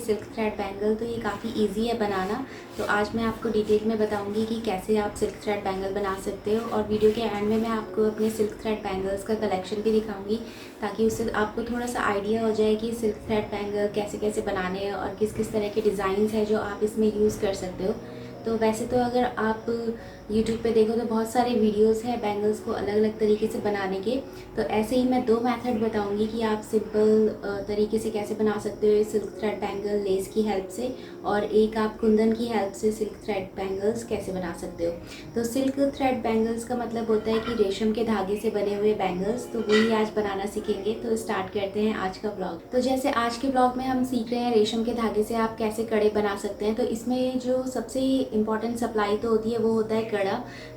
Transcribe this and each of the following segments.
Silk thread bangle, तो ये काफ़ी इजी है बनाना। तो आज मैं आपको डिटेल में बताऊंगी कि कैसे आप सिल्क थ्रेड बैंगल बना सकते हो, और वीडियो के एंड में मैं आपको अपने सिल्क थ्रेड बैंगल्स का कलेक्शन भी दिखाऊंगी, ताकि उससे आपको थोड़ा सा आइडिया हो जाए कि सिल्क थ्रेड बैंगल कैसे कैसे बनाने हैं और किस किस तरह के डिज़ाइंस हैं जो आप इसमें यूज़ कर सकते हो। तो वैसे तो अगर आप YouTube पे देखो तो बहुत सारे वीडियोस हैं बैंगल्स को अलग अलग तरीके से बनाने के। तो ऐसे ही मैं 2 मेथड बताऊंगी कि आप सिंपल तरीके से कैसे बना सकते हो सिल्क थ्रेड बैंगल लेस की हेल्प से, और एक आप कुंदन की हेल्प से सिल्क थ्रेड बैंगल्स कैसे बना सकते हो। तो सिल्क थ्रेड बैंगल्स का मतलब होता है कि रेशम के धागे से बने हुए बैंगल्स, तो वही आज बनाना सीखेंगे। तो स्टार्ट करते हैं आज का ब्लॉग। तो जैसे आज के ब्लॉग में हम सीख रहे हैं रेशम के धागे से आप कैसे कड़े बना सकते हैं। तो इसमें जो सबसे इम्पॉर्टेंट सप्लाई तो होती है वो होता है कड़ा।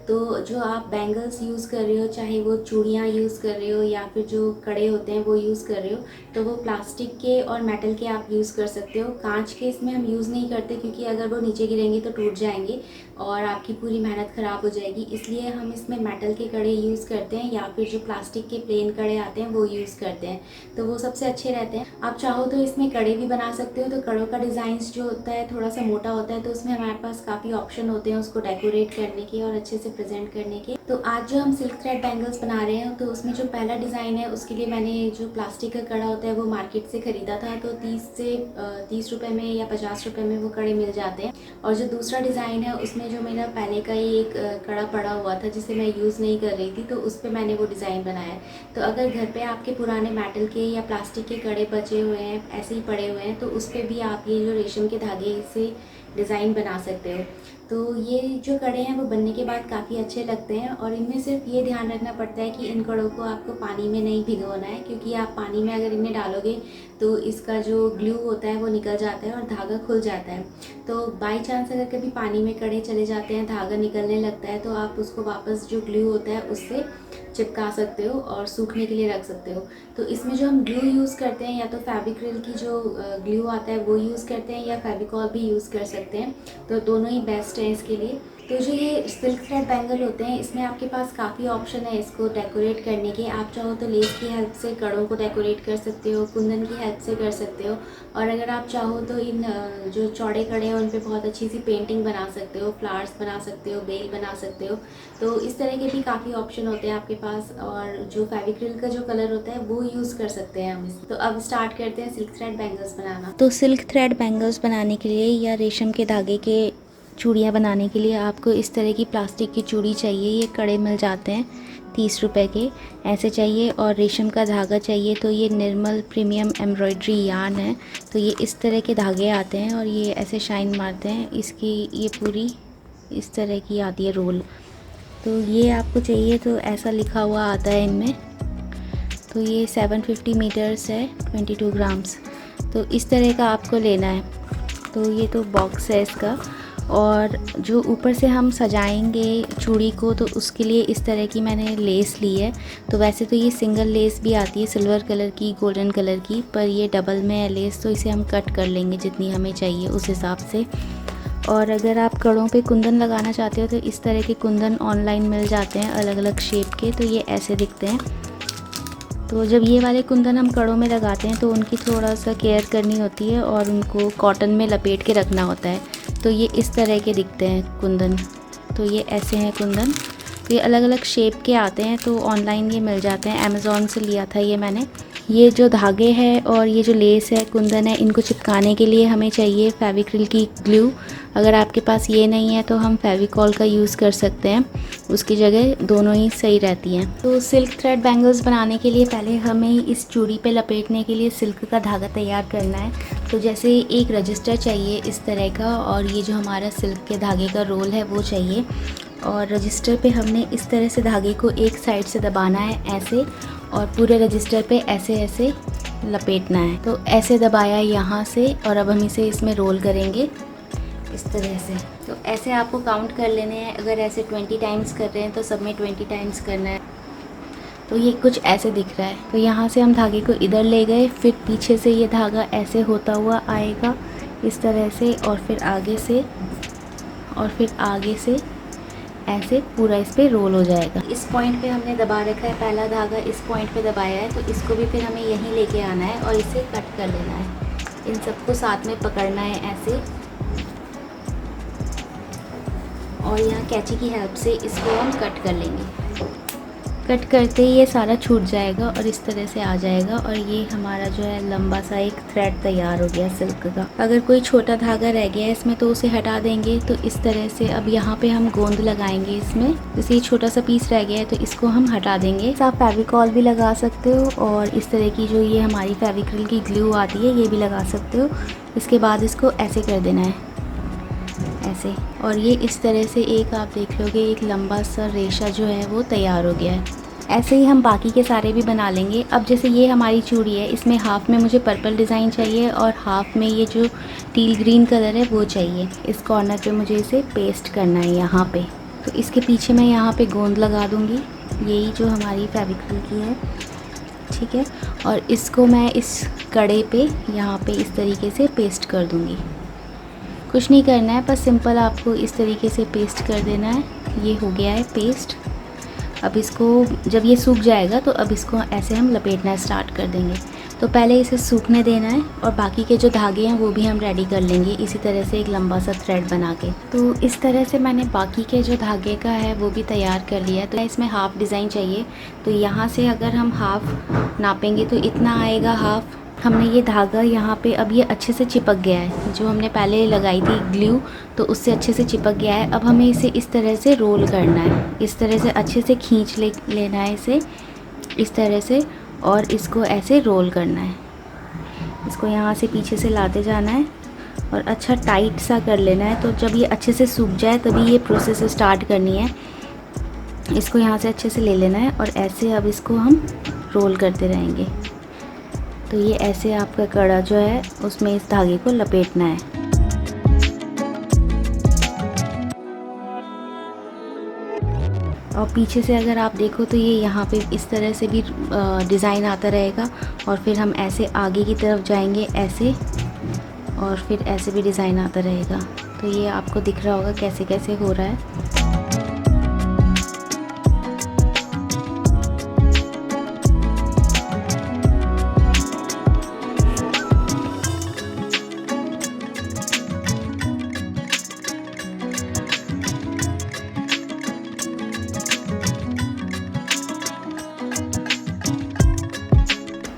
तो जो आप बैंगल्स यूज़ कर रहे हो, चाहे वो चूड़ियाँ यूज़ कर रहे हो या फिर जो कड़े होते हैं वो यूज़ कर रहे हो, तो वो प्लास्टिक के और मेटल के आप यूज़ कर सकते हो। कांच के इसमें हम यूज़ नहीं करते, क्योंकि अगर वो नीचे गिरेंगे तो टूट जाएंगे और आपकी पूरी मेहनत ख़राब हो जाएगी। इसलिए हम इसमें मेटल के कड़े यूज़ करते हैं, या फिर जो प्लास्टिक के प्लेन कड़े आते हैं वो यूज़ करते हैं। तो वो सबसे अच्छे रहते हैं। आप चाहो तो इसमें कड़े भी बना सकते हो। तो कड़ों का डिज़ाइंस जो होता है थोड़ा सा मोटा होता है, तो उसमें हमारे पास काफ़ी ऑप्शन होते हैं उसको डेकोरेट करने के और अच्छे से प्रेजेंट करने के। तो आज जो हम सिल्क थ्रेड बैंगल्स बना रहे हैं, तो उसमें जो पहला डिज़ाइन है उसके लिए मैंने जो प्लास्टिक का कड़ा होता है वो मार्केट से ख़रीदा था। तो 30 रुपये में या 50 रुपये में वो कड़े मिल जाते हैं। और जो दूसरा डिज़ाइन है उसमें जो मेरा पहले का ही एक कड़ा पड़ा हुआ था जिसे मैं यूज़ नहीं कर रही थी, तो उस पर मैंने वो डिज़ाइन बनाया है। तो अगर घर पे आपके पुराने मेटल के या प्लास्टिक के कड़े बचे हुए हैं, ऐसे ही पड़े हुए हैं, तो उस पर भी आप ये जो रेशम के धागे से डिज़ाइन बना सकते हो। तो ये जो कड़े हैं वो बनने के बाद काफ़ी अच्छे लगते हैं, और इनमें सिर्फ ये ध्यान रखना पड़ता है कि इन कड़ों को आपको पानी में नहीं भिगोना है, क्योंकि आप पानी में अगर इन्हें डालोगे तो इसका जो ग्लू होता है वो निकल जाता है और धागा खुल जाता है। तो बाई चांस अगर कभी पानी में कड़े चले जाते हैं, धागा निकलने लगता है, तो आप उसको वापस जो ग्लू होता है उससे चिपका सकते हो और सूखने के लिए रख सकते हो। तो इसमें जो हम ग्लू यूज़ करते हैं, या तो फेविक्रिल की जो ग्लू आता है वो यूज़ करते हैं, या फेविकॉल भी यूज़ कर सकते हैं। तो दोनों ही बेस्ट हैं इसके लिए। तो जो ये सिल्क थ्रेड बैंगल होते हैं, इसमें आपके पास काफ़ी ऑप्शन है इसको डेकोरेट करने के। आप चाहो तो लेस की हेल्प से कड़ों को डेकोरेट कर सकते हो, कुंदन की हेल्प से कर सकते हो, और अगर आप चाहो तो इन जो चौड़े कड़े हैं उन पे बहुत अच्छी सी पेंटिंग बना सकते हो, फ्लावर्स बना सकते हो, बेल बना सकते हो। तो इस तरह के भी काफ़ी ऑप्शन होते हैं आपके पास। और जो फेविक्रिल का जो कलर होता है वो यूज़ कर सकते हैं हम इसमें। तो अब स्टार्ट करते हैं सिल्क थ्रेड बैंगल्स बनाना। तो सिल्क थ्रेड बैंगल्स बनाने के लिए या रेशम के धागे के चूड़ियाँ बनाने के लिए आपको इस तरह की प्लास्टिक की चूड़ी चाहिए। ये कड़े मिल जाते हैं 30 रुपए के, ऐसे चाहिए। और रेशम का धागा चाहिए, तो ये निर्मल प्रीमियम एम्ब्रॉयडरी यार्न है। तो ये इस तरह के धागे आते हैं और ये ऐसे शाइन मारते हैं। इसकी ये पूरी इस तरह की आती है रोल। तो ये आपको चाहिए, तो ऐसा लिखा हुआ आता है इनमें। तो ये 750 मीटर्स है, 22 ग्राम्स। तो इस तरह का आपको लेना है। तो ये तो बॉक्स है इसका। और जो ऊपर से हम सजाएंगे चूड़ी को, तो उसके लिए इस तरह की मैंने लेस ली है। तो वैसे तो ये सिंगल लेस भी आती है सिल्वर कलर की, गोल्डन कलर की, पर ये डबल में है लेस, तो इसे हम कट कर लेंगे जितनी हमें चाहिए उस हिसाब से। और अगर आप कड़ों पे कुंदन लगाना चाहते हो, तो इस तरह के कुंदन ऑनलाइन मिल जाते हैं अलग अलग शेप के। तो ये ऐसे दिखते हैं। तो जब ये वाले कुंदन हम कड़ों में लगाते हैं तो उनकी थोड़ा सा केयर करनी होती है और उनको कॉटन में लपेट के रखना होता है। तो ये इस तरह के दिखते हैं कुंदन। तो ये ऐसे हैं कुंदन। तो ये अलग अलग शेप के आते हैं, तो ऑनलाइन ये मिल जाते हैं। अमेज़ॉन से लिया था ये मैंने। ये जो धागे हैं और ये जो लेस है, कुंदन है, इनको चिपकाने के लिए हमें चाहिए फेविक्रिल की ग्लू। अगर आपके पास ये नहीं है तो हम फेविकॉल का यूज़ कर सकते हैं, उसकी जगह दोनों ही सही रहती हैं। तो सिल्क थ्रेड बैंगल्स बनाने के लिए पहले हमें इस चूड़ी पे लपेटने के लिए सिल्क का धागा तैयार करना है। तो जैसे एक रजिस्टर चाहिए इस तरह का, और ये जो हमारा सिल्क के धागे का रोल है वो चाहिए। और रजिस्टर पे हमने इस तरह से धागे को एक साइड से दबाना है ऐसे, और पूरे रजिस्टर पे ऐसे ऐसे लपेटना है। तो ऐसे दबाया यहाँ से, और अब हम इसे इसमें रोल करेंगे इस तरह से। तो ऐसे आपको काउंट कर लेने हैं। अगर ऐसे 20 टाइम्स कर रहे हैं तो सब में 20 टाइम्स करना है। तो ये कुछ ऐसे दिख रहा है। तो यहाँ से हम धागे को इधर ले गए, फिर पीछे से ये धागा ऐसे होता हुआ आएगा इस तरह से, और फिर आगे से, और फिर आगे से ऐसे पूरा इस पे रोल हो जाएगा। इस पॉइंट पे हमने दबा रखा है पहला धागा, इस पॉइंट पे दबाया है, तो इसको भी फिर हमें यहीं लेके आना है और इसे कट कर लेना है। इन सबको साथ में पकड़ना है ऐसे, और यहाँ कैंची की हेल्प से इसको हम कट कर लेंगे। कट करते ही ये सारा छूट जाएगा और इस तरह से आ जाएगा, और ये हमारा जो है लंबा सा एक थ्रेड तैयार हो गया सिल्क का। अगर कोई छोटा धागा रह गया है इसमें तो उसे हटा देंगे। तो इस तरह से अब यहाँ पे हम गोंद लगाएंगे इसमें। जैसे ये छोटा सा पीस रह गया है तो इसको हम हटा देंगे। आप फेविकॉल भी लगा सकते हो, और इस तरह की जो ये हमारी फेविक्रिल की ग्लू आती है ये भी लगा सकते हो। इसके बाद इसको ऐसे कर देना है, ऐसे, और ये इस तरह से एक आप देख लोगे एक लंबा सा रेशा जो है वो तैयार हो गया है। ऐसे ही हम बाकी के सारे भी बना लेंगे। अब जैसे ये हमारी चूड़ी है, इसमें हाफ में मुझे पर्पल डिज़ाइन चाहिए और हाफ में ये जो टील ग्रीन कलर है वो चाहिए। इस कॉर्नर पे मुझे इसे पेस्ट करना है यहाँ पे। तो इसके पीछे मैं यहाँ पे गोंद लगा दूँगी, यही जो हमारी फेविक्रिल की है, ठीक है। और इसको मैं इस कड़े पे यहाँ पे इस तरीके से पेस्ट कर दूँगी। कुछ नहीं करना है, बस सिंपल आपको इस तरीके से पेस्ट कर देना है। ये हो गया है पेस्ट। अब इसको जब ये सूख जाएगा तो अब इसको ऐसे हम लपेटना स्टार्ट कर देंगे। तो पहले इसे सूखने देना है, और बाकी के जो धागे हैं वो भी हम रेडी कर लेंगे इसी तरह से एक लंबा सा थ्रेड बना के। तो इस तरह से मैंने बाकी के जो धागे का है वो भी तैयार कर लिया। तो इसमें हाफ़ डिज़ाइन चाहिए, तो यहाँ से अगर हम हाफ़ नापेंगे तो इतना आएगा हाफ़। हमने ये धागा यहाँ पे अब ये अच्छे से चिपक गया है, जो हमने पहले लगाई थी ग्लू तो उससे अच्छे से चिपक गया है। अब हमें इसे इस तरह से रोल करना है, इस तरह से अच्छे से खींच लेना है इसे इस तरह से, और इसको ऐसे रोल करना है। इसको यहाँ से पीछे से लाते जाना है और अच्छा टाइट सा कर लेना है। तो जब ये अच्छे से सूख जाए तभी ये प्रोसेस स्टार्ट करनी है। इसको यहाँ से अच्छे से ले लेना है और ऐसे अब इसको हम रोल करते रहेंगे। तो ये ऐसे आपका कड़ा जो है उसमें इस धागे को लपेटना है। और पीछे से अगर आप देखो तो ये यहाँ पे इस तरह से भी डिज़ाइन आता रहेगा, और फिर हम ऐसे आगे की तरफ जाएंगे ऐसे, और फिर ऐसे भी डिज़ाइन आता रहेगा। तो ये आपको दिख रहा होगा कैसे कैसे हो रहा है।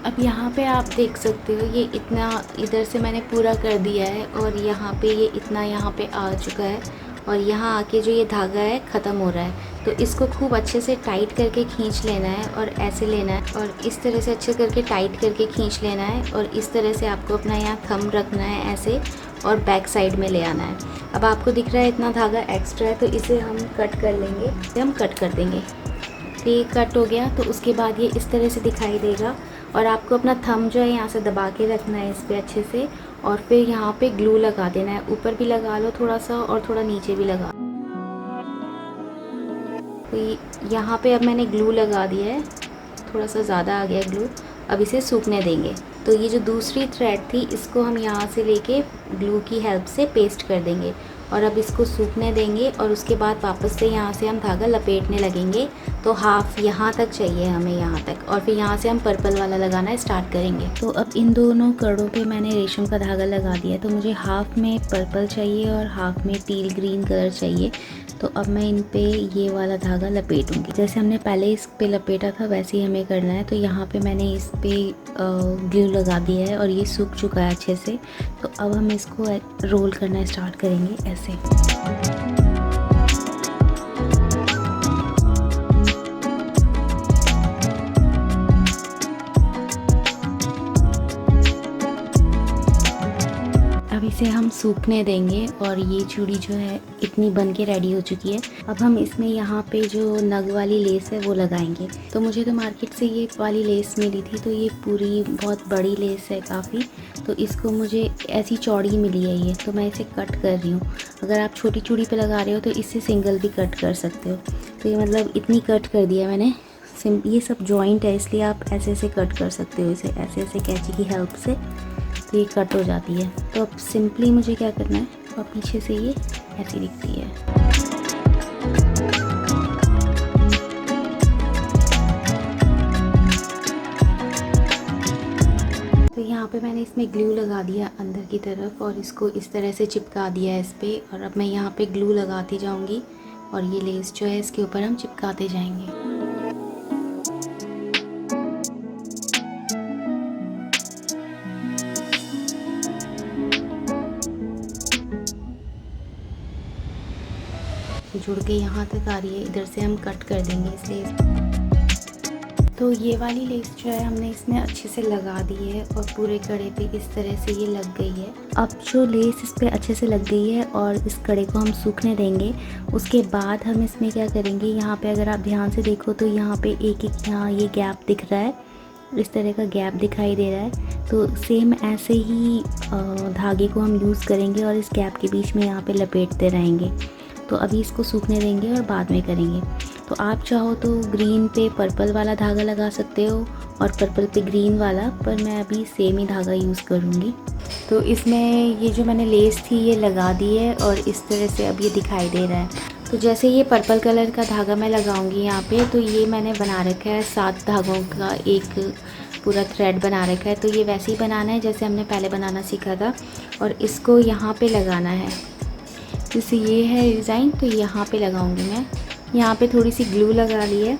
अब यहाँ पे आप देख सकते हो ये इतना इधर से मैंने पूरा कर दिया है, और यहाँ पे ये इतना यहाँ पे आ चुका है, और यहाँ आके जो ये धागा है ख़त्म हो रहा है। तो इसको खूब अच्छे से टाइट करके खींच लेना है, और ऐसे लेना है, और इस तरह से अच्छे करके टाइट करके खींच लेना है, और इस तरह से आपको अपना यहाँ थंब रखना है ऐसे, और बैक साइड में ले आना है। अब आपको दिख रहा है इतना धागा एक्स्ट्रा है, तो इसे हम कट कर लेंगे, इसे हम कट कर देंगे। तो ये कट हो गया, तो उसके बाद ये इस तरह से दिखाई देगा, और आपको अपना थंब जो है यहाँ से दबा के रखना है इस पर अच्छे से, और फिर यहाँ पे ग्लू लगा देना है। ऊपर भी लगा लो थोड़ा सा, और थोड़ा नीचे भी लगा। तो यहाँ पे अब मैंने ग्लू लगा दिया है, थोड़ा सा ज़्यादा आ गया ग्लू। अब इसे सूखने देंगे। तो ये जो दूसरी थ्रेड थी इसको हम यहाँ से लेके ग्लू की हेल्प से पेस्ट कर देंगे, और अब इसको सूखने देंगे, और उसके बाद वापस से यहाँ से हम धागा लपेटने लगेंगे। तो हाफ यहाँ तक चाहिए हमें, यहाँ तक, और फिर यहाँ से हम पर्पल वाला लगाना स्टार्ट करेंगे। तो अब इन दोनों कड़ों पे मैंने रेशम का धागा लगा दिया, तो मुझे हाफ में पर्पल चाहिए और हाफ में टील ग्रीन कलर चाहिए। तो अब मैं इन पे ये वाला धागा लपेटूंगी। जैसे हमने पहले इस पे लपेटा था वैसे ही हमें करना है। तो यहाँ पे मैंने इस पे ग्लू लगा दिया है, और ये सूख चुका है अच्छे से। तो अब हम इसको रोल करना स्टार्ट करेंगे ऐसे। अब इसे हम सूखने देंगे, और ये चूड़ी जो है इतनी बन के रेडी हो चुकी है। अब हम इसमें यहाँ पे जो नग वाली लेस है वो लगाएंगे। तो मुझे तो मार्केट से ये वाली लेस मिली थी, तो ये पूरी बहुत बड़ी लेस है काफ़ी। तो इसको मुझे ऐसी चौड़ी मिली है ये, तो मैं इसे कट कर रही हूँ। अगर आप छोटी चूड़ी पे लगा रहे हो तो इससे सिंगल भी कट कर सकते हो। तो ये मतलब इतनी कट कर दिया मैंने। ये सब जॉइंट है इसलिए आप ऐसे ऐसे कट कर सकते हो इसे, ऐसे ऐसे कैंची की हेल्प से, तो ये कट हो जाती है। तो अब सिंपली मुझे क्या करना है, और पीछे से ये ऐसी दिखती है। तो यहाँ यहाँ पे मैंने इसमें ग्लू लगा दिया अंदर की तरफ और इसको इस तरह से चिपका दिया है इस पे। और अब मैं यहाँ पे ग्लू लगाती जाऊँगी और ये लेस जो है इसके ऊपर हम चिपकाते जाएंगे। जुड़ के यहाँ तक आ रही है, इधर से हम कट कर देंगे इस लेस। तो ये वाली लेस जो है हमने इसमें अच्छे से लगा दी है और पूरे कड़े पे इस तरह से ये लग गई है। अब जो लेस इस पे अच्छे से लग गई है और इस कड़े को हम सूखने देंगे। उसके बाद हम इसमें क्या करेंगे, यहाँ पे अगर आप ध्यान से देखो तो यहाँ पे एक यहाँ ये गैप दिख रहा है, इस तरह का गैप दिखाई दे रहा है। तो सेम ऐसे ही धागे को हम यूज़ करेंगे और इस गैप के बीच में यहाँ पे लपेटते रहेंगे। तो अभी इसको सूखने देंगे और बाद में करेंगे। तो आप चाहो तो ग्रीन पे पर्पल वाला धागा लगा सकते हो और पर्पल पे ग्रीन वाला, पर मैं अभी सेम ही धागा यूज़ करूँगी। तो इसमें ये जो मैंने लेस थी ये लगा दी है और इस तरह से अब ये दिखाई दे रहा है। तो जैसे ये पर्पल कलर का धागा मैं लगाऊंगी यहाँ पे, तो ये मैंने बना रखा है 7 धागों का एक पूरा थ्रेड बना रखा है। तो ये वैसे ही बनाना है जैसे हमने पहले बनाना सीखा था और इसको यहाँ पे लगाना है। जैसे ये है डिज़ाइन, तो यहाँ पे लगाऊंगी मैं। यहाँ पे थोड़ी सी ग्लू लगा ली है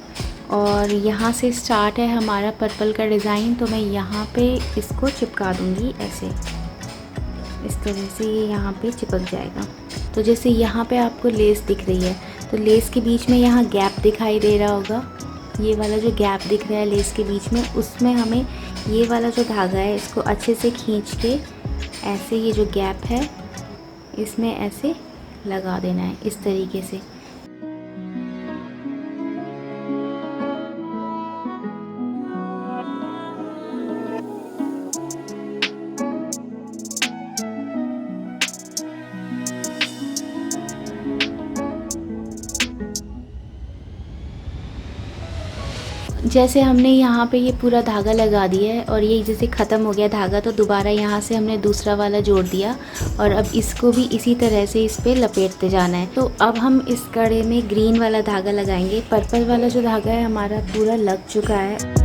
और यहाँ से स्टार्ट है हमारा पर्पल का डिज़ाइन। तो मैं यहाँ पे इसको चिपका दूँगी ऐसे, इस तरह से ये यहाँ पे चिपक जाएगा। तो जैसे यहाँ पे आपको लेस दिख रही है, तो लेस के बीच में यहाँ गैप दिखाई दे रहा होगा, ये वाला जो गैप दिख रहा है लेस के बीच में, उसमें हमें ये वाला जो धागा है इसको अच्छे से खींच के ऐसे ये जो गैप है इसमें ऐसे लगा देना है इस तरीके से। जैसे हमने यहाँ पे ये पूरा धागा लगा दिया है और ये जैसे ख़त्म हो गया धागा, तो दोबारा यहाँ से हमने दूसरा वाला जोड़ दिया और अब इसको भी इसी तरह से इस पे लपेटते जाना है। तो अब हम इस कड़े में ग्रीन वाला धागा लगाएंगे। पर्पल वाला जो धागा है हमारा पूरा लग चुका है।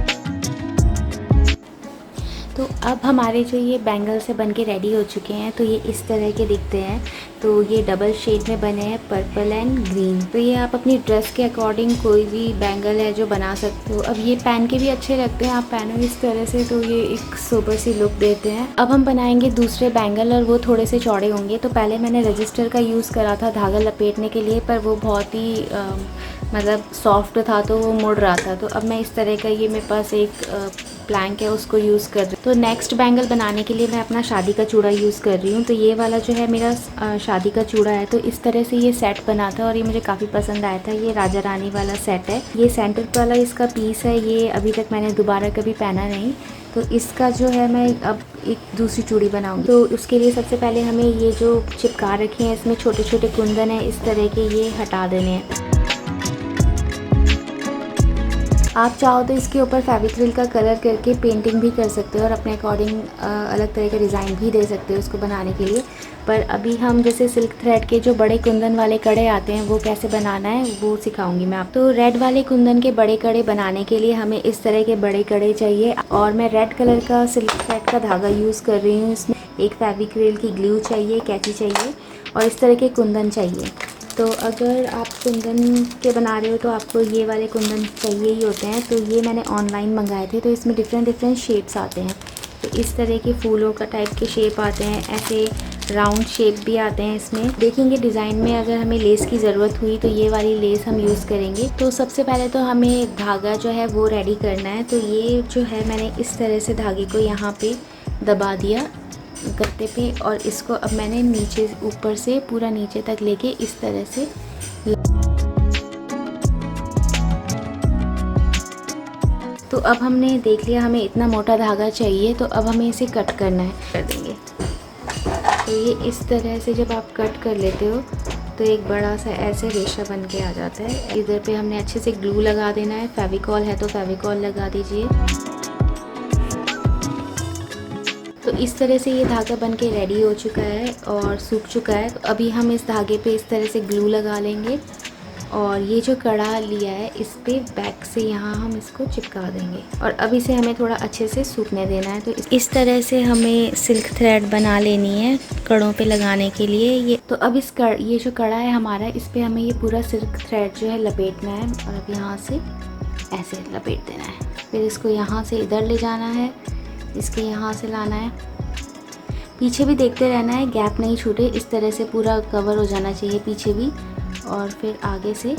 तो अब हमारे जो ये बैंगल से बन के रेडी हो चुके हैं, तो ये इस तरह के दिखते हैं। तो ये डबल शेड में बने हैं, पर्पल एंड ग्रीन। तो ये आप अपनी ड्रेस के अकॉर्डिंग कोई भी बैंगल है जो बना सकते हो। अब ये पहन के भी अच्छे लगते हैं, आप पहनो इस तरह से तो ये एक सोबर सी लुक देते हैं। अब हम बनाएंगे दूसरे बैंगल और वो थोड़े से चौड़े होंगे। तो पहले मैंने रजिस्टर का यूज़ करा था धागा लपेटने के लिए, पर वो बहुत ही मतलब सॉफ्ट था तो वो मुड़ रहा था। तो अब मैं इस तरह का ये मेरे पास एक प्लैंक है उसको यूज़ कर रही हूँ। तो नेक्स्ट बैंगल बनाने के लिए मैं अपना शादी का चूड़ा यूज़ कर रही हूँ। तो ये वाला जो है मेरा शादी का चूड़ा है। तो इस तरह से ये सेट बना था और ये मुझे काफ़ी पसंद आया था। ये राजा रानी वाला सेट है। ये सेंटर वाला इसका पीस है, ये अभी तक मैंने दोबारा कभी पहना नहीं। तो इसका जो है मैं अब एक दूसरी चूड़ी बनाऊंगी। तो उसके लिए सबसे पहले हमें ये जो चिपका रखे हैं इसमें छोटे छोटे कुंदन है इस तरह के, ये हटा देने हैं। आप चाहो तो इसके ऊपर फेविक्रिल का कलर करके पेंटिंग भी कर सकते हो और अपने अकॉर्डिंग अलग तरह का डिज़ाइन भी दे सकते हो इसको बनाने के लिए। पर अभी हम जैसे सिल्क थ्रेड के जो बड़े कुंदन वाले कड़े आते हैं वो कैसे बनाना है वो सिखाऊंगी मैं आपको। तो रेड वाले कुंदन के बड़े कड़े बनाने के लिए हमें इस तरह के बड़े कड़े चाहिए और मैं रेड कलर का सिल्क थ्रेड का धागा यूज़ कर रही हूँ। इसमें एक फेविक्रिल की ग्लू चाहिए, कैंची चाहिए और इस तरह के कुंदन चाहिए। तो अगर आप कुंदन के बना रहे हो तो आपको ये वाले कुंदन चाहिए ही होते हैं। तो ये मैंने ऑनलाइन मंगाए थे। तो इसमें डिफरेंट शेप्स आते हैं। तो इस तरह के फूलों का टाइप के शेप आते हैं, ऐसे राउंड शेप भी आते हैं। इसमें देखेंगे डिज़ाइन में अगर हमें लेस की ज़रूरत हुई तो ये वाली लेस हम यूज़ करेंगे। तो सबसे पहले तो हमें धागा जो है वो रेडी करना है। तो ये जो है मैंने इस तरह से धागे को यहाँ पे दबा दिया गत्ते पे और इसको अब मैंने नीचे ऊपर से पूरा नीचे तक लेके इस तरह से। तो अब हमने देख लिया हमें इतना मोटा धागा चाहिए, तो अब हमें इसे कट करना है, कर देंगे। तो ये इस तरह से जब आप कट कर लेते हो तो एक बड़ा सा ऐसे रेशा बन के आ जाता है। इधर पे हमने अच्छे से ग्लू लगा देना है, फेविकॉल है तो फेविकॉल लगा दीजिए। तो इस तरह से ये धागा बन के रेडी हो चुका है और सूख चुका है। तो अभी हम इस धागे पे इस तरह से ग्लू लगा लेंगे और ये जो कड़ा लिया है इस पे बैक से यहाँ हम इसको चिपका देंगे और अब इसे हमें थोड़ा अच्छे से सूखने देना है। तो इस तरह से हमें सिल्क थ्रेड बना लेनी है कड़ों पे लगाने के लिए। ये तो अब ये जो कड़ा है हमारा, इस पे हमें ये पूरा सिल्क थ्रेड जो है लपेटना है और अब यहाँ से ऐसे लपेट देना है। फिर इसको यहाँ से इधर ले जाना है, इसके यहाँ से लाना है, पीछे भी देखते रहना है गैप नहीं छूटे, इस तरह से पूरा कवर हो जाना चाहिए पीछे भी, और फिर आगे से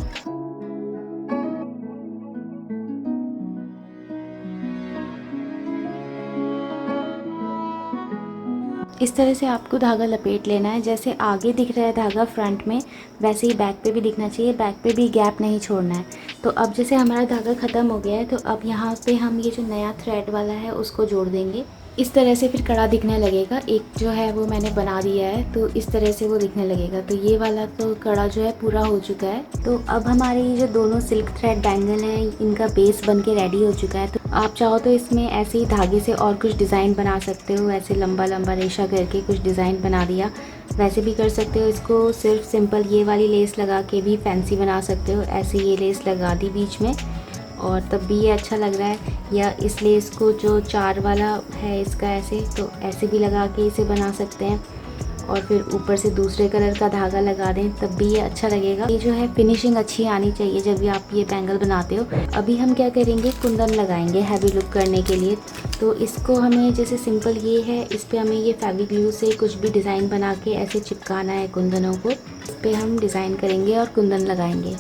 इस तरह से आपको धागा लपेट लेना है। जैसे आगे दिख रहा है धागा फ्रंट में, वैसे ही बैक पे भी दिखना चाहिए, बैक पे भी गैप नहीं छोड़ना है। तो अब जैसे हमारा धागा ख़त्म हो गया है तो अब यहाँ पे हम ये जो नया थ्रेड वाला है उसको जोड़ देंगे। इस तरह से फिर कड़ा दिखने लगेगा। एक जो है वो मैंने बना दिया है तो इस तरह से वो दिखने लगेगा। तो ये वाला तो कड़ा जो है पूरा हो चुका है। तो अब हमारे ये जो दोनों सिल्क थ्रेड बैंगल हैं इनका बेस बन के रेडी हो चुका है। तो आप चाहो तो इसमें ऐसे ही धागे से और कुछ डिज़ाइन बना सकते हो, ऐसे लंबा लंबा रेशा करके कुछ डिज़ाइन बना दिया, वैसे भी कर सकते हो। इसको सिर्फ सिंपल ये वाली लेस लगा के भी फैंसी बना सकते हो। ऐसे ये लेस लगा दी बीच में और तब भी ये अच्छा लग रहा है। या इस लेस को जो 4 वाला है इसका ऐसे, तो ऐसे भी लगा के इसे बना सकते हैं और फिर ऊपर से दूसरे कलर का धागा लगा दें तब भी ये अच्छा लगेगा। ये जो है फिनिशिंग अच्छी आनी चाहिए जब भी आप ये बैंगल बनाते हो। अभी हम क्या करेंगे, कुंदन लगाएंगे हैवी लुक करने के लिए। तो इसको हमें जैसे सिंपल ये है, इस पर हमें ये फेविक ग्लू से कुछ भी डिज़ाइन बना के ऐसे चिपकाना है कुंदनों को। इस पर हम डिज़ाइन करेंगे और कुंदन लगाएंगे।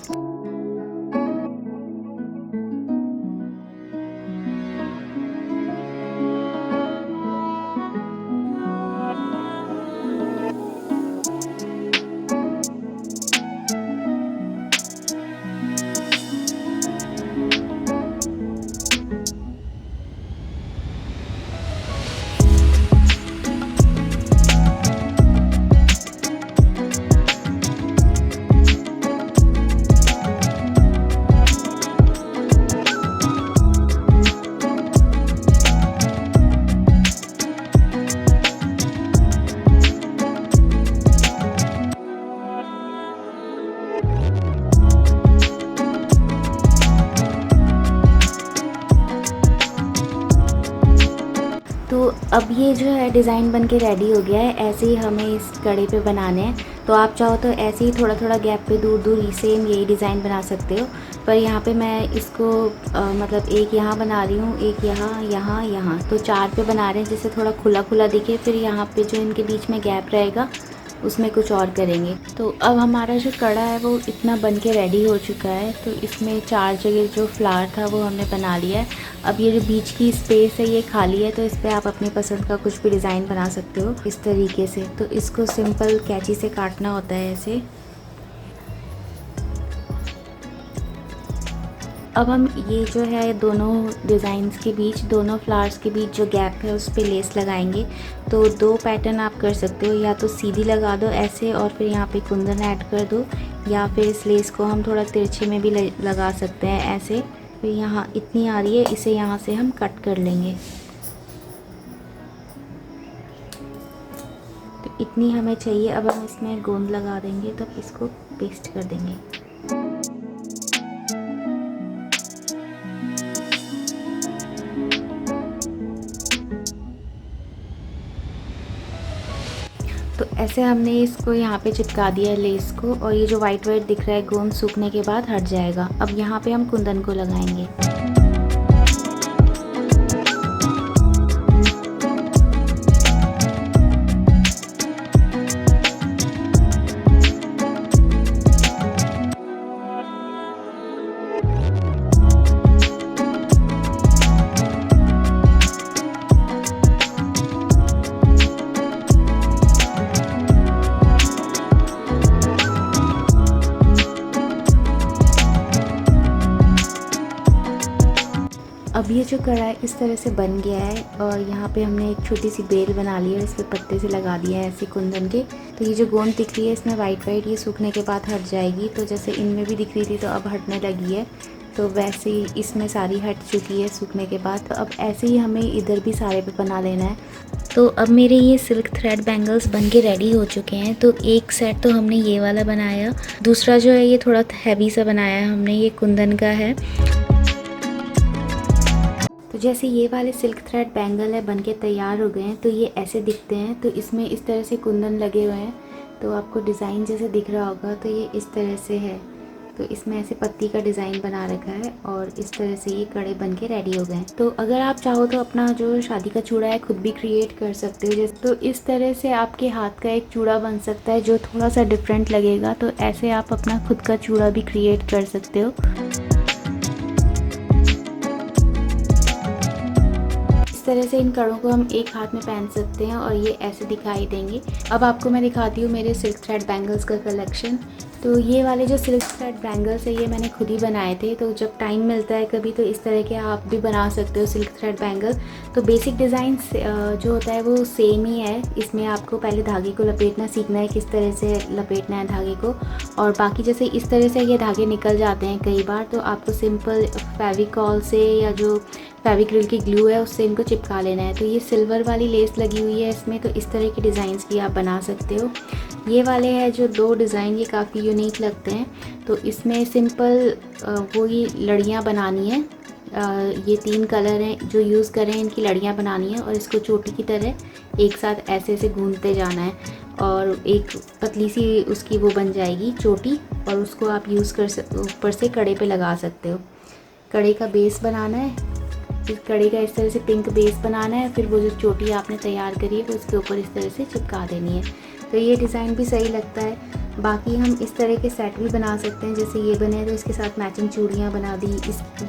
तो अब ये जो है डिज़ाइन बन के रेडी हो गया है। ऐसे ही हमें इस कड़े पे बनाने हैं। तो आप चाहो तो ऐसे ही थोड़ा थोड़ा गैप पे दूर दूर सेम यही डिज़ाइन बना सकते हो। पर यहाँ पे मैं इसको मतलब एक यहाँ बना रही हूँ, एक यहाँ, यहाँ, यहाँ, तो 4 पे बना रहे हैं जिससे थोड़ा खुला खुला दिखे। फिर यहाँ पे जो इनके बीच में गैप रहेगा उसमें कुछ और करेंगे। तो अब हमारा जो कड़ा है वो इतना बन के रेडी हो चुका है। तो इसमें 4 जगह जो फ्लावर था वो हमने बना लिया है। अब ये जो बीच की स्पेस है ये खाली है, तो इस पर आप अपनी पसंद का कुछ भी डिज़ाइन बना सकते हो इस तरीके से। तो इसको सिंपल कैंची से काटना होता है ऐसे। अब हम ये जो है दोनों डिज़ाइंस के बीच, दोनों फ्लावर्स के बीच जो गैप है उस पे लेस लगाएंगे। तो 2 पैटर्न आप कर सकते हो, या तो सीधी लगा दो ऐसे और फिर यहाँ पे कुंदन ऐड कर दो, या फिर इस लेस को हम थोड़ा तिरछे में भी लगा सकते हैं ऐसे। फिर यहाँ इतनी आ रही है, इसे यहाँ से हम कट कर लेंगे। तो इतनी हमें चाहिए। अब हम इसमें गोंद लगा देंगे, तब इसको पेस्ट कर देंगे। तो ऐसे हमने इसको यहाँ पे चिपका दिया है लेस को, और ये जो वाइट वाइट दिख रहा है गोंद सूखने के बाद हट जाएगा। अब यहाँ पे हम कुंदन को लगाएंगे। अब ये जो कड़ा है इस तरह से बन गया है, और यहाँ पे हमने एक छोटी सी बेल बना ली है, इस पर पत्ते से लगा दिया है ऐसे कुंदन के। तो ये जो गोंद दिख रही है इसमें वाइट वाइट, ये सूखने के बाद हट जाएगी। तो जैसे इनमें भी दिख रही थी तो अब हटने लगी है, तो वैसे ही इसमें सारी हट चुकी है सूखने के बाद। तो अब ऐसे ही हमें इधर भी सारे पे बना लेना है। तो अब मेरे ये सिल्क थ्रेड बैंगल्स बन के रेडी हो चुके हैं। तो एक सेट तो हमने ये वाला बनाया, दूसरा जो है ये थोड़ा हैवी सा बनाया है हमने, ये कुंदन का है। तो जैसे ये वाले सिल्क थ्रेड बैंगल है बन के तैयार हो गए हैं, तो ये ऐसे दिखते हैं। तो इसमें इस तरह से कुंदन लगे हुए हैं, तो आपको डिज़ाइन जैसे दिख रहा होगा, तो ये इस तरह से है। तो इसमें ऐसे पत्ती का डिज़ाइन बना रखा है और इस तरह से ये कड़े बन के रेडी हो गए हैं। तो अगर आप चाहो तो अपना जो शादी का चूड़ा है खुद भी क्रिएट कर सकते हो। जैसे तो इस तरह से आपके हाथ का एक चूड़ा बन सकता है जो थोड़ा सा डिफरेंट लगेगा। तो ऐसे आप अपना खुद का चूड़ा भी क्रिएट कर सकते हो। इस तरह से इन कड़ों को हम एक हाथ में पहन सकते हैं और ये ऐसे दिखाई देंगे। अब आपको मैं दिखाती हूँ मेरे सिल्क थ्रेड बैंगल्स का कलेक्शन। तो ये वाले जो सिल्क थ्रेड बैंगल्स है ये मैंने खुद ही बनाए थे। तो जब टाइम मिलता है कभी तो इस तरह के आप भी बना सकते हो सिल्क थ्रेड बैंगल। तो बेसिक डिज़ाइन जो होता है वो सेम ही है। इसमें आपको पहले धागे को लपेटना सीखना है, किस तरह से लपेटना है धागे को। और बाकी जैसे इस तरह से ये धागे निकल जाते हैं कई बार, तो आपको सिंपल फेविकॉल से या जो फेविक्रिल की ग्लू है उससे इनको चिपका लेना है। तो ये सिल्वर वाली लेस लगी हुई है इसमें, तो इस तरह के डिज़ाइंस भी आप बना सकते हो। ये वाले हैं जो दो डिज़ाइन, ये काफ़ी यूनिक लगते हैं। तो इसमें सिंपल वही लड़ियाँ बनानी है। ये 3 कलर हैं जो यूज़ कर रहे हैं, इनकी लड़ियाँ बनानी है और इसको चोटी की तरह एक साथ ऐसे ऐसे गूंथते जाना है और एक पतली सी उसकी वो बन जाएगी चोटी, और उसको आप यूज़ कर ऊपर से कड़े पे लगा सकते हो। कड़े का बेस बनाना है, इस कड़े का इस तरह से पिंक बेस बनाना है। फिर वो जो चोटी आपने तैयार करी है वो उसके ऊपर इस तरह से चिपका देनी है। तो ये डिज़ाइन भी सही लगता है। बाकी हम इस तरह के सेट भी बना सकते हैं, जैसे ये बने तो इसके साथ मैचिंग चूड़ियाँ बना दी।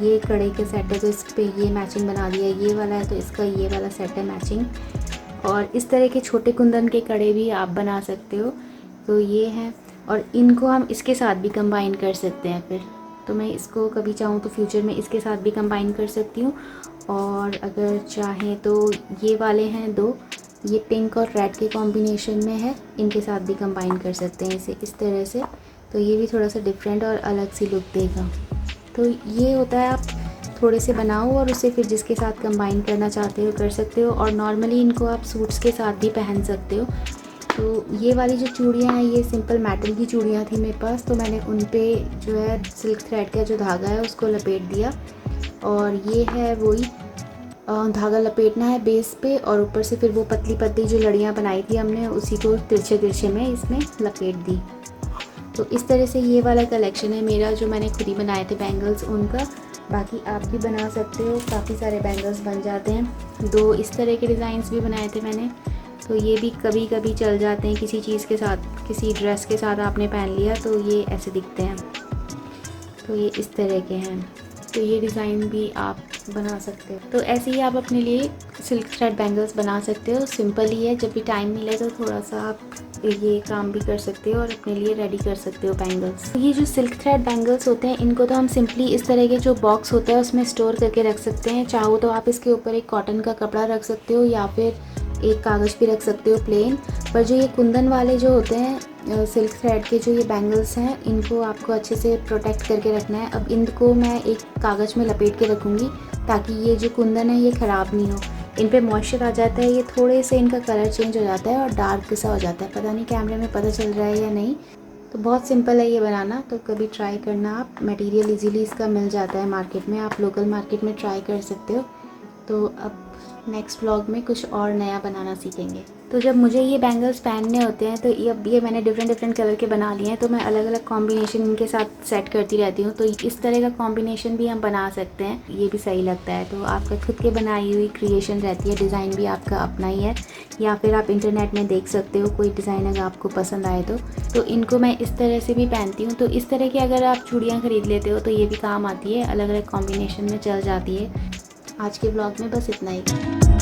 ये कड़े के सेट है तो इस पर ये मैचिंग बना दिया। ये वाला है तो इसका ये वाला सेट है मैचिंग। और इस तरह के छोटे कुंदन के कड़े भी आप बना सकते हो। तो ये हैं, और इनको हम इसके साथ भी कंबाइन कर सकते हैं। फिर तो मैं इसको कभी चाहूँ तो फ्यूचर में इसके साथ भी कंबाइन कर सकती हूँ। और अगर चाहें तो ये वाले हैं 2, ये पिंक और रेड के कॉम्बिनेशन में है, इनके साथ भी कंबाइन कर सकते हैं इसे इस तरह से। तो ये भी थोड़ा सा डिफरेंट और अलग सी लुक देगा। तो ये होता है, आप थोड़े से बनाओ और उसे फिर जिसके साथ कंबाइन करना चाहते हो कर सकते हो। और नॉर्मली इनको आप सूट्स के साथ भी पहन सकते हो। तो ये वाली जो चूड़ियाँ हैं ये सिंपल मेटल की चूड़ियाँ थी मेरे पास, तो मैंने उन पे जो है सिल्क थ्रेड का जो धागा है उसको लपेट दिया। और ये है वही धागा लपेटना है बेस पे, और ऊपर से फिर वो पतली पतली जो लड़ियाँ बनाई थी हमने उसी को तिरछे तिरछे में इसमें लपेट दी। तो इस तरह से ये वाला कलेक्शन है मेरा जो मैंने खुद ही बनाए थे बैंगल्स उनका। बाकी आप भी बना सकते हो, काफ़ी सारे बैंगल्स बन जाते हैं। 2 इस तरह के डिज़ाइंस भी बनाए थे मैंने, तो ये भी कभी कभी चल जाते हैं। किसी चीज़ के साथ, किसी ड्रेस के साथ आपने पहन लिया तो ये ऐसे दिखते हैं। तो ये इस तरह के हैं, तो ये डिज़ाइन भी आप बना सकते हो। तो ऐसे ही आप अपने लिए सिल्क थ्रेड बैंगल्स बना सकते हो। सिंपल ही है, जब भी टाइम मिले तो थोड़ा सा आप ये काम भी कर सकते हो और अपने लिए रेडी कर सकते हो बैंगल्स। ये जो सिल्क थ्रेड बैंगल्स होते हैं इनको तो हम सिंपली इस तरह के जो बॉक्स होता है उसमें स्टोर करके रख सकते हैं। चाहो तो आप इसके ऊपर एक कॉटन का कपड़ा रख सकते हो या फिर एक कागज़ भी रख सकते हो प्लेन। पर जो ये कुंदन वाले जो होते हैं सिल्क थ्रेड के जो ये बैंगल्स हैं इनको आपको अच्छे से प्रोटेक्ट करके रखना है। अब इनको मैं एक कागज़ में लपेट के रखूँगी ताकि ये जो कुंदन है ये ख़राब नहीं हो। इन पे मॉइस्चर आ जाता है, ये थोड़े से इनका कलर चेंज हो जाता है और डार्क सा हो जाता है। पता नहीं कैमरे में पता चल रहा है या नहीं। तो बहुत सिंपल है ये बनाना, तो कभी ट्राई करना आप। मटेरियल इजीली इसका मिल जाता है मार्केट में, आप लोकल मार्केट में ट्राई कर सकते हो। तो अब नेक्स्ट व्लॉग में कुछ और नया बनाना सीखेंगे। तो जब मुझे ये बैंगल्स पहनने होते हैं तो ये मैंने डिफरेंट कलर के बना लिए हैं, तो मैं अलग अलग कॉम्बिनेशन इनके साथ सेट करती रहती हूँ। तो इस तरह का कॉम्बिनेशन भी हम बना सकते हैं, ये भी सही लगता है। तो आपका खुद के बनाई हुई क्रिएशन रहती है, डिज़ाइन भी आपका अपना ही है, या फिर आप इंटरनेट में देख सकते हो कोई डिज़ाइन अगर आपको पसंद आए तो इनको मैं इस तरह से भी पहनती हूँ। तो इस तरह की अगर आप चूड़ियाँ ख़रीद लेते हो तो ये भी काम आती है, अलग अलग कॉम्बिनेशन में चल जाती है। आज के ब्लॉग में बस इतना ही।